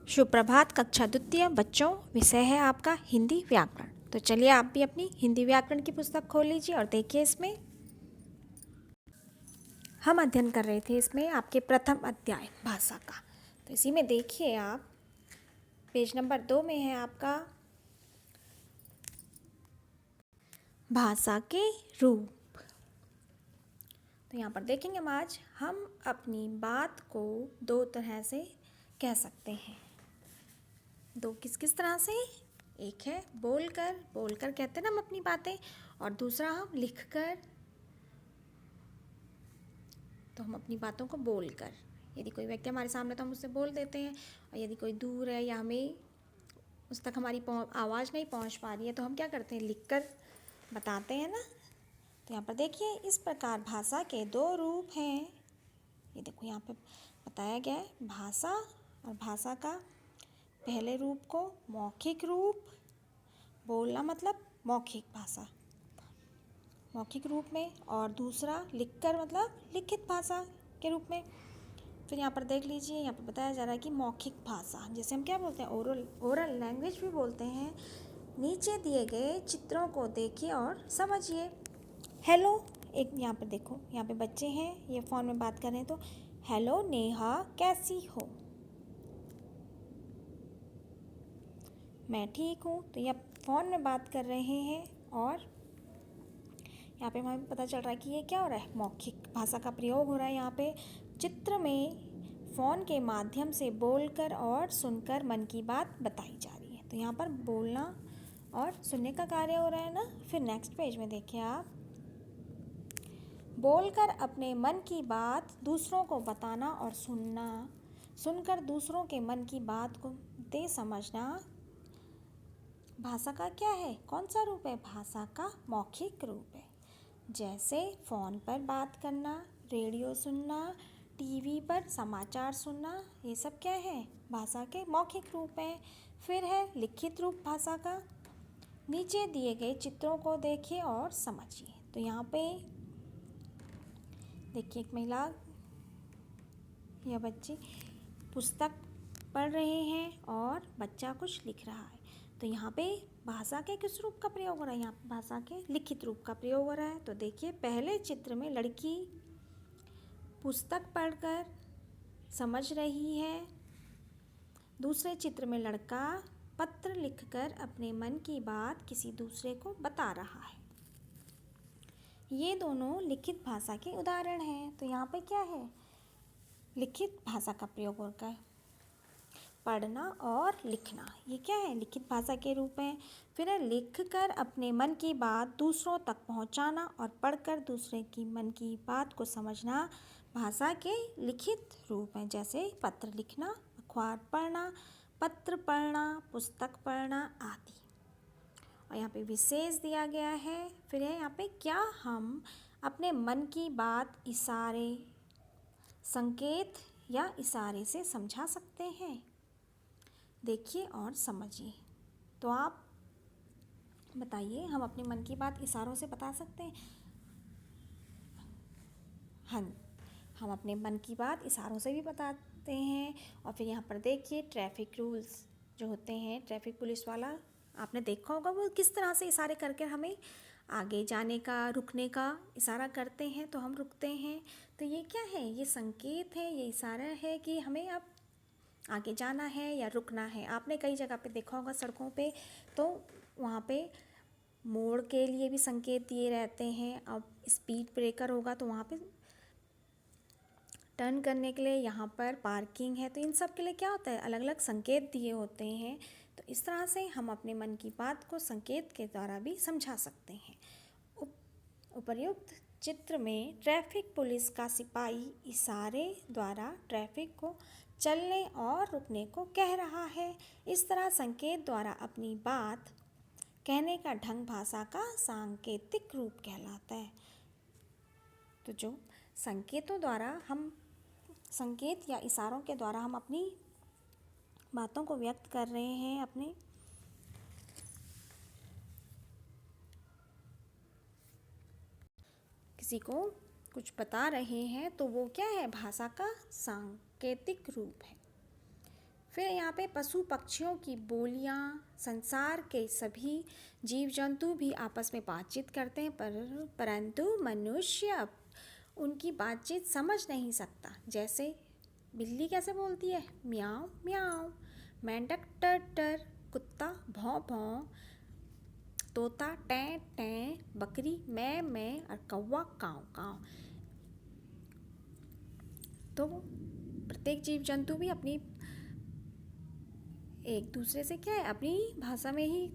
सुप्रभात कक्षा द्वितीय बच्चों, विषय है आपका हिंदी व्याकरण। तो चलिए आप भी अपनी हिंदी व्याकरण की पुस्तक खोल लीजिए और देखिए इसमें हम अध्ययन कर रहे थे इसमें आपके प्रथम अध्याय भाषा का। तो इसी में देखिए आप पेज नंबर 2 में है आपका भाषा के रूप। तो यहाँ पर देखेंगे हम अपनी बात को दो तरह से कह सकते हैं। दो किस किस तरह से? एक है बोलकर कहते हैं ना हम अपनी बातें, और दूसरा हम लिखकर, तो हम अपनी बातों को बोलकर, यदि कोई व्यक्ति हमारे सामने तो हम उससे बोल देते हैं, और यदि कोई दूर है या हमें उस तक हमारी आवाज़ नहीं पहुंच पा रही है तो हम क्या करते हैं, लिखकर बताते हैं ना। तो यहाँ पर देखिए इस प्रकार भाषा के दो रूप हैं। ये देखो यहाँ पे बताया गया है भाषा, और भाषा का पहले रूप को मौखिक रूप, बोलना मतलब मौखिक भाषा, मौखिक रूप में, और दूसरा लिखकर मतलब लिखित भाषा के रूप में। फिर यहाँ पर देख लीजिए, यहाँ पर बताया जा रहा है कि मौखिक भाषा जैसे हम क्या बोलते हैं, ओरल लैंग्वेज भी बोलते हैं। नीचे दिए गए चित्रों को देखिए और समझिए। हेलो, एक यहाँ पर देखो, यहाँ पे बच्चे हैं, ये फ़ोन में बात कर रहे हैं, तो हेलो नेहा कैसी हो? मैं ठीक हूँ। तो ये फ़ोन में बात कर रहे हैं, और यहाँ पे हमें पता चल रहा है कि ये क्या हो रहा है, मौखिक भाषा का प्रयोग हो रहा है। यहाँ पे चित्र में फ़ोन के माध्यम से बोलकर और सुनकर मन की बात बताई जा रही है। तो यहाँ पर बोलना और सुनने का कार्य हो रहा है ना। फिर नेक्स्ट पेज में देखिए आप, बोलकर अपने मन की बात दूसरों को बताना और सुनकर दूसरों के मन की बात को दे समझना भाषा का क्या है, कौन सा रूप है? भाषा का मौखिक रूप है। जैसे फ़ोन पर बात करना, रेडियो सुनना, टीवी पर समाचार सुनना, ये सब क्या है, भाषा के मौखिक रूप हैं। फिर है लिखित रूप भाषा का। नीचे दिए गए चित्रों को देखिए और समझिए। तो यहाँ पे देखिए एक महिला या बच्चे पुस्तक पढ़ रहे हैं और बच्चा कुछ लिख रहा है। तो यहाँ पे भाषा के किस रूप का प्रयोग हो रहा है? यहाँ पे भाषा के लिखित रूप का प्रयोग हो रहा है। तो देखिए पहले चित्र में लड़की पुस्तक पढ़कर समझ रही है, दूसरे चित्र में लड़का पत्र लिखकर अपने मन की बात किसी दूसरे को बता रहा है। ये दोनों लिखित भाषा के उदाहरण हैं। तो यहाँ पे क्या है, लिखित भाषा का प्रयोग होता है। पढ़ना और लिखना, ये क्या है, लिखित भाषा के रूप हैं। फिर है लिखकर अपने मन की बात दूसरों तक पहुंचाना और पढ़कर दूसरे की मन की बात को समझना भाषा के लिखित रूप हैं। जैसे पत्र लिखना, अखबार पढ़ना, पत्र पढ़ना, पुस्तक पढ़ना आदि। और यहाँ पे विशेष दिया गया है। फिर है यहाँ पे क्या हम अपने मन की बात इशारे, संकेत या इशारे से समझा सकते हैं? देखिए और समझिए। तो आप बताइए, हम अपने मन की बात इशारों से बता सकते हैं? हाँ, हम अपने मन की बात इशारों से भी बताते हैं। और फिर यहाँ पर देखिए ट्रैफिक रूल्स जो होते हैं, ट्रैफिक पुलिस वाला आपने देखा होगा, वो किस तरह से इशारे करके हमें आगे जाने का, रुकने का इशारा करते हैं, तो हम रुकते हैं। तो ये क्या है, ये संकेत है, ये इशारा है कि हमें अब आगे जाना है या रुकना है। आपने कई जगह पे देखा होगा सड़कों पे, तो वहाँ पे मोड़ के लिए भी संकेत दिए रहते हैं। अब स्पीड ब्रेकर होगा तो वहाँ पे टर्न करने के लिए, यहाँ पर पार्किंग है, तो इन सब के लिए क्या होता है, अलग अलग संकेत दिए होते हैं। तो इस तरह से हम अपने मन की बात को संकेत के द्वारा भी समझा सकते हैं। उपर्युक्त चित्र में ट्रैफिक पुलिस का सिपाही इशारे द्वारा ट्रैफिक को चलने और रुकने को कह रहा है। इस तरह संकेत द्वारा अपनी बात कहने का ढंग भाषा का सांकेतिक रूप कहलाता है। तो जो संकेतों द्वारा हम, संकेत या इशारों के द्वारा हम अपनी बातों को व्यक्त कर रहे हैं, अपने किसी को कुछ बता रहे हैं, तो वो क्या है, भाषा का सांकेतिक रूप है। फिर यहाँ पे पशु पक्षियों की बोलियाँ, संसार के सभी जीव जंतु भी आपस में बातचीत करते हैं, परंतु मनुष्य उनकी बातचीत समझ नहीं सकता। जैसे बिल्ली कैसे बोलती है, म्याऊं म्याऊं, मेंढक टर टर, कुत्ता भौं भौं, तोता टें टें, बकरी मैं और कौवा काँव काँव। तो प्रत्येक जीव जंतु भी अपनी एक दूसरे से क्या है, अपनी भाषा में ही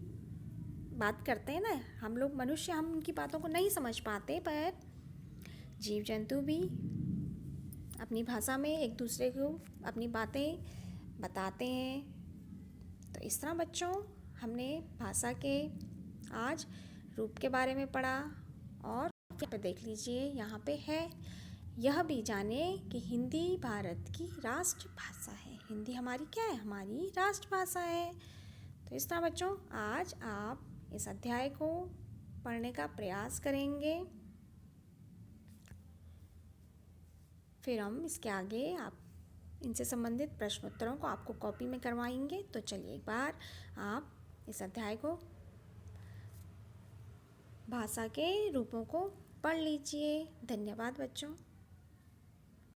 बात करते हैं ना। हम लोग मनुष्य हम उनकी बातों को नहीं समझ पाते, पर जीव जंतु भी अपनी भाषा में एक दूसरे को अपनी बातें बताते हैं। तो इस तरह बच्चों हमने भाषा के आज रूप के बारे में पढ़ा। और यहाँ पे देख लीजिए, यहाँ पे है, यह भी जाने कि हिंदी भारत की राष्ट्रभाषा है। हिंदी हमारी क्या है, हमारी राष्ट्रभाषा है। तो इस तरह बच्चों आज आप इस अध्याय को पढ़ने का प्रयास करेंगे। फिर हम इसके आगे आप इनसे संबंधित प्रश्नोत्तरों को आपको कॉपी में करवाएंगे। तो चलिए एक बार आप इस अध्याय को, भाषा के रूपों को पढ़ लीजिए। धन्यवाद बच्चों।